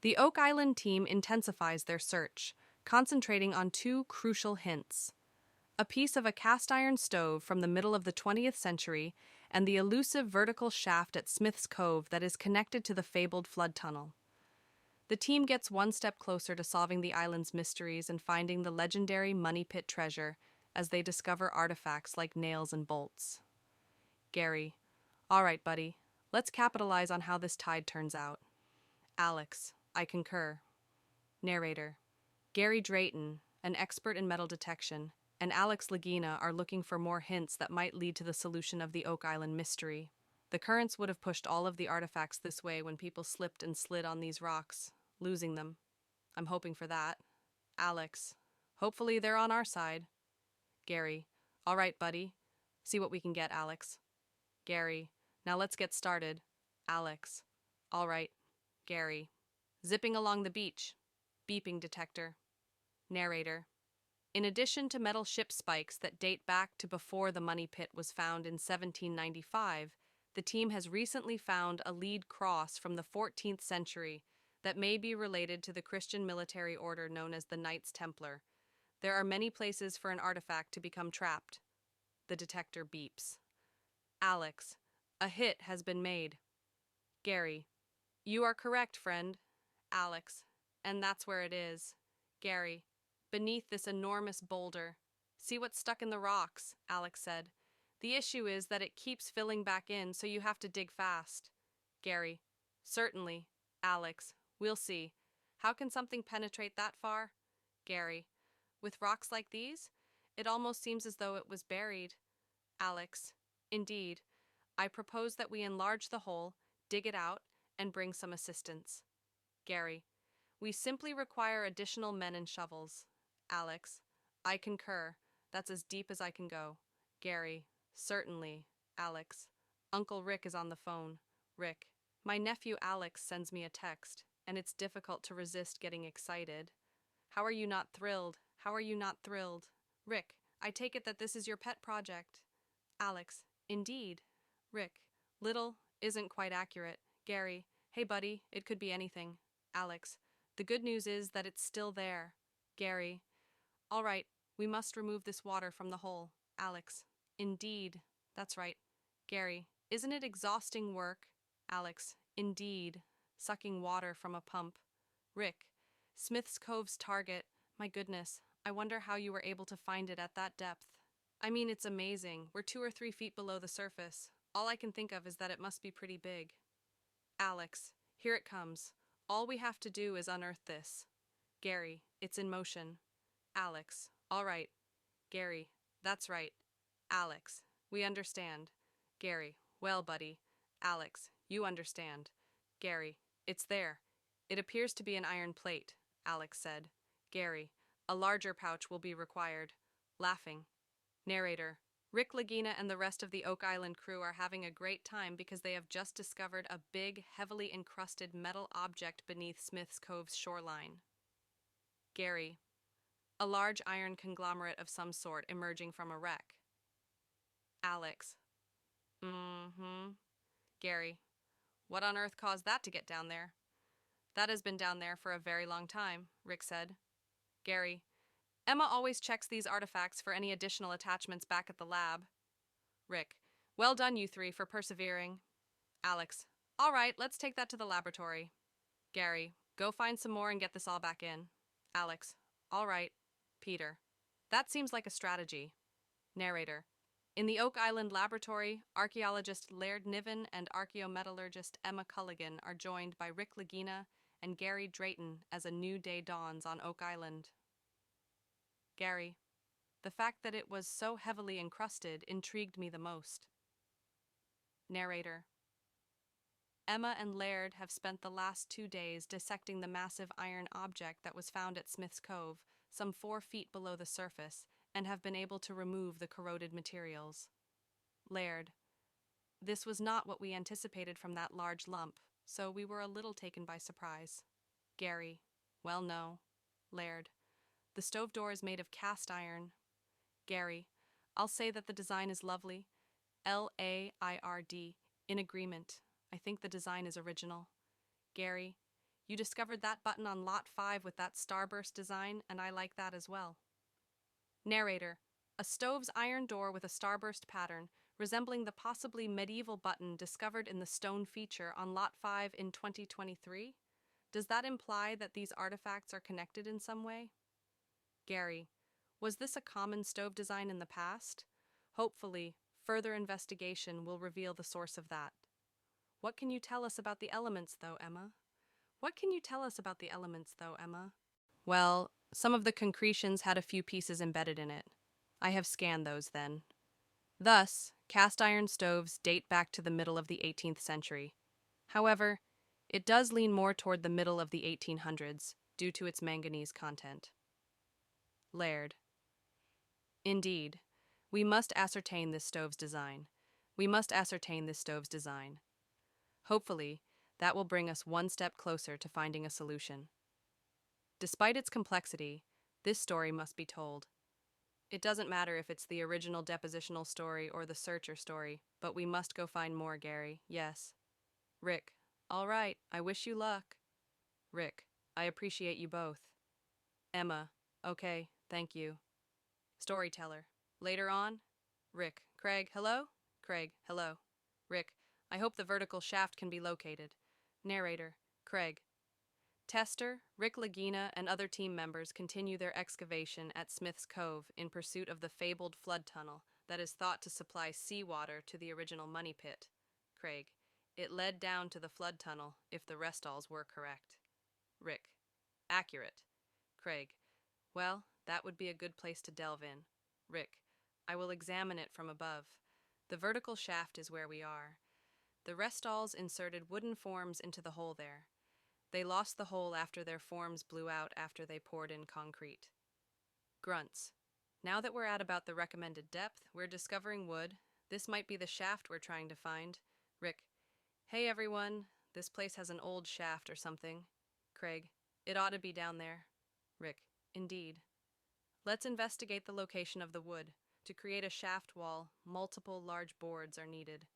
The Oak Island team intensifies their search, concentrating on two crucial hints: a piece of a cast iron stove from the middle of the 20th century, and the elusive vertical shaft at Smith's Cove that is connected to the fabled flood tunnel. The team gets one step closer to solving the island's mysteries and finding the legendary Money Pit treasure as they discover artifacts like nails and bolts. Gary: all right, buddy, let's capitalize on how this tide turns out. Alex: I concur. Narrator: Gary Drayton, an expert in metal detection, and Alex Lagina are looking for more hints that might lead to the solution of the Oak Island mystery. The currents would have pushed all of the artifacts this way when people slipped and slid on these rocks, losing them. I'm hoping for that. Alex: hopefully they're on our side. Gary: all right, buddy. See what we can get, Alex. Gary: now let's get started. Alex: all right. Gary: zipping along the beach. Beeping detector. Narrator: in addition to metal ship spikes that date back to before the Money Pit was found in 1795, the team has recently found a lead cross from the 14th century that may be related to the Christian military order known as the Knights Templar. There are many places for an artifact to become trapped. The detector beeps. Alex: a hit has been made. Gary: you are correct, friend. Alex: and that's where it is. Gary: beneath this enormous boulder. See what's stuck in the rocks, Alex said. The issue is that it keeps filling back in, so you have to dig fast. Gary: certainly. Alex: we'll see. How can something penetrate that far? Gary: with rocks like these? It almost seems as though it was buried. Alex: indeed. I propose that we enlarge the hole, dig it out, and bring some assistance. Gary: we simply require additional men and shovels. Alex: I concur. That's as deep as I can go. Gary: certainly. Alex: Uncle Rick is on the phone. Rick: my nephew Alex sends me a text, and it's difficult to resist getting excited. How are you not thrilled? How are you not thrilled? Rick: I take it that this is your pet project. Alex: indeed. Rick: little isn't quite accurate. Gary: hey buddy, it could be anything. Alex: the good news is that it's still there. Gary: all right, we must remove this water from the hole. Alex: indeed. That's right. Gary: isn't it exhausting work? Alex: indeed. Sucking water from a pump. Rick: Smith's Cove's target. My goodness, I wonder how you were able to find it at that depth. I mean, it's amazing. We're 2 or 3 feet below the surface. All I can think of is that it must be pretty big. Alex: here it comes. All we have to do is unearth this. Gary: it's in motion. Alex: all right. Gary: that's right. Alex: we understand. Gary: well, buddy. Alex: you understand. Gary: it's there. It appears to be an iron plate, Alex said. Gary: a larger pouch will be required. Laughing. Narrator: Rick Lagina and the rest of the Oak Island crew are having a great time because they have just discovered a big, heavily encrusted metal object beneath Smith's Cove's shoreline. Gary: a large iron conglomerate of some sort emerging from a wreck. Alex: mm-hmm. Gary: what on earth caused that to get down there? That has been down there for a very long time, Rick said. Gary: Emma always checks these artifacts for any additional attachments back at the lab. Rick: well done, you 3, for persevering. Alex: all right, let's take that to the laboratory. Gary: go find some more and get this all back in. Alex: all right. Peter: that seems like a strategy. Narrator: in the Oak Island laboratory, archaeologist Laird Niven and archaeometallurgist Emma Culligan are joined by Rick Lagina and Gary Drayton as a new day dawns on Oak Island. Gary: the fact that it was so heavily encrusted intrigued me the most. Narrator: Emma and Laird have spent the last 2 days dissecting the massive iron object that was found at Smith's Cove, some 4 feet below the surface, and have been able to remove the corroded materials. Laird: this was not what we anticipated from that large lump, so we were a little taken by surprise. Gary: well, no. Laird: the stove door is made of cast iron. Gary: I'll say that the design is lovely. Laird: in agreement. I think the design is original. Gary: You discovered that button on Lot 5 with that starburst design, and I like that as well. Narrator: a stove's iron door with a starburst pattern, resembling the possibly medieval button discovered in the stone feature on Lot 5 in 2023? Does that imply that these artifacts are connected in some way? Gary: was this a common stove design in the past? Hopefully, further investigation will reveal the source of that. What can you tell us about the elements, though, Emma? What can you tell us about the elements, though, Emma? Well, some of the concretions had a few pieces embedded in it. I have scanned those then. Thus, cast iron stoves date back to the middle of the 18th century. However, it does lean more toward the middle of the 1800s due to its manganese content. Laird: indeed, we must ascertain this stove's design. We must ascertain this stove's design. Hopefully, that will bring us one step closer to finding a solution. Despite its complexity, this story must be told. It doesn't matter if it's the original depositional story or the searcher story, but we must go find more, Gary, yes. Rick: all right, I wish you luck. Rick: I appreciate you both. Emma: okay, thank you. Storyteller: later on? Rick: Craig, hello? Craig: hello. Rick: I hope the vertical shaft can be located. Narrator: Craig. Tester, Rick Lagina, and other team members continue their excavation at Smith's Cove in pursuit of the fabled flood tunnel that is thought to supply seawater to the original money pit. Craig: it led down to the flood tunnel, if the restalls were correct. Rick: accurate. Craig: well, that would be a good place to delve in. Rick: I will examine it from above. The vertical shaft is where we are. The restalls inserted wooden forms into the hole there. They lost the hole after their forms blew out after they poured in concrete. Grunts: now that we're at about the recommended depth, we're discovering wood. This might be the shaft we're trying to find. Rick: hey everyone, this place has an old shaft or something. Craig: it ought to be down there. Rick: indeed. Let's investigate the location of the wood. To create a shaft wall, multiple large boards are needed.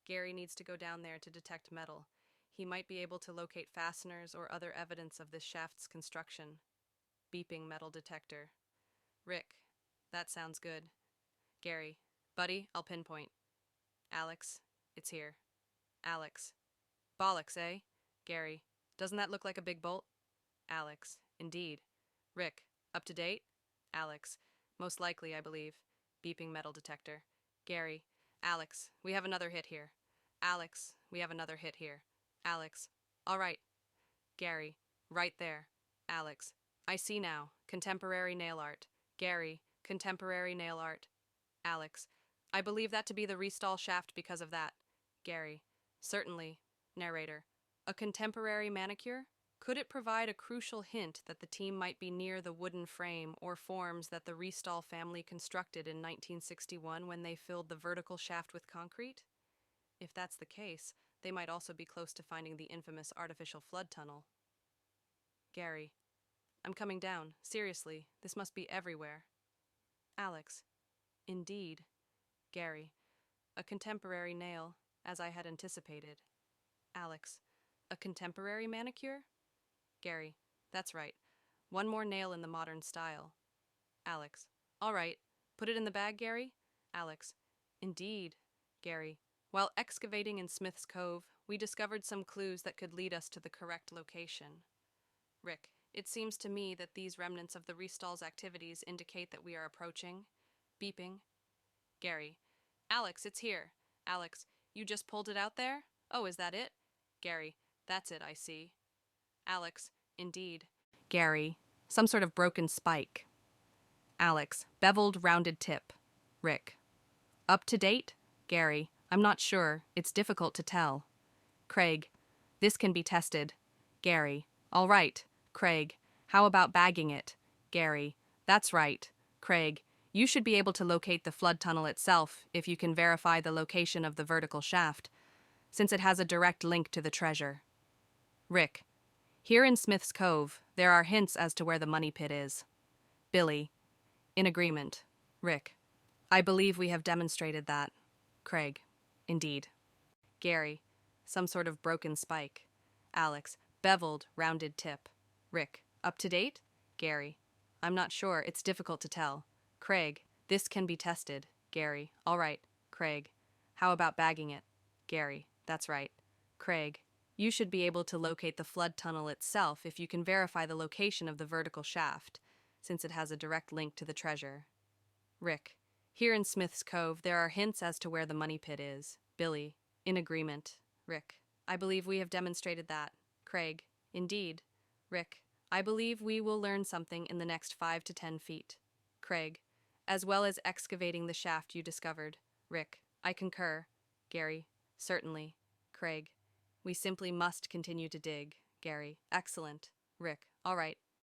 Gary needs to go down there to detect metal. He might be able to locate fasteners or other evidence of this shaft's construction. Beeping metal detector. Rick: that sounds good. Gary: buddy, I'll pinpoint. Alex: it's here. Alex: bollocks, eh? Gary: doesn't that look like a big bolt? Alex: indeed. Rick: up to date? Alex: most likely, I believe. Beeping metal detector. Gary: Alex, we have another hit here. Alex: we have another hit here. Alex: all right. Gary: right there. Alex: I see now. Contemporary nail art. Gary: contemporary nail art. Alex: I believe that to be the restall shaft because of that. Gary: certainly. Narrator: a contemporary manicure? Could it provide a crucial hint that the team might be near the wooden frame or forms that the Restall family constructed in 1961 when they filled the vertical shaft with concrete? If that's the case, they might also be close to finding the infamous artificial flood tunnel. Gary: I'm coming down. Seriously, this must be everywhere. Alex: indeed. Gary: a contemporary nail, as I had anticipated. Alex: a contemporary manicure? Gary: that's right. One more nail in the modern style. Alex: all right. Put it in the bag, Gary? Alex: indeed. Gary: while excavating in Smith's Cove, we discovered some clues that could lead us to the correct location. Rick: it seems to me that these remnants of the Restall's activities indicate that we are approaching. Beeping. Gary: Alex, it's here. Alex: you just pulled it out there? Oh, is that it? Gary: that's it, I see. Alex: indeed. Gary: some sort of broken spike. Alex: beveled, rounded tip. Rick: up to date? Gary: I'm not sure. It's difficult to tell. Craig: this can be tested. Gary: all right. Craig: how about bagging it? Gary: that's right. Craig: you should be able to locate the flood tunnel itself if you can verify the location of the vertical shaft, since it has a direct link to the treasure. Rick: here in Smith's Cove, there are hints as to where the money pit is. Billy: in agreement. Rick: I believe we have demonstrated that. Craig: indeed. Gary: some sort of broken spike. Alex: beveled, rounded tip. Rick, up to date? Gary, I'm not sure, it's difficult to tell. Craig, this can be tested. Gary, all right. Craig, how about bagging it? Gary, that's right. Craig, you should be able to locate the flood tunnel itself if you can verify the location of the vertical shaft, since it has a direct link to the treasure. Rick, here in Smith's Cove, there are hints as to where the money pit is. Billy, in agreement. Rick, I believe we have demonstrated that. Craig, indeed. Rick, I believe we will learn something in the next 5 to 10 feet. Craig, as well as excavating the shaft you discovered. Rick, I concur. Gary, certainly. Craig, we simply must continue to dig. Gary, excellent. Rick, all right.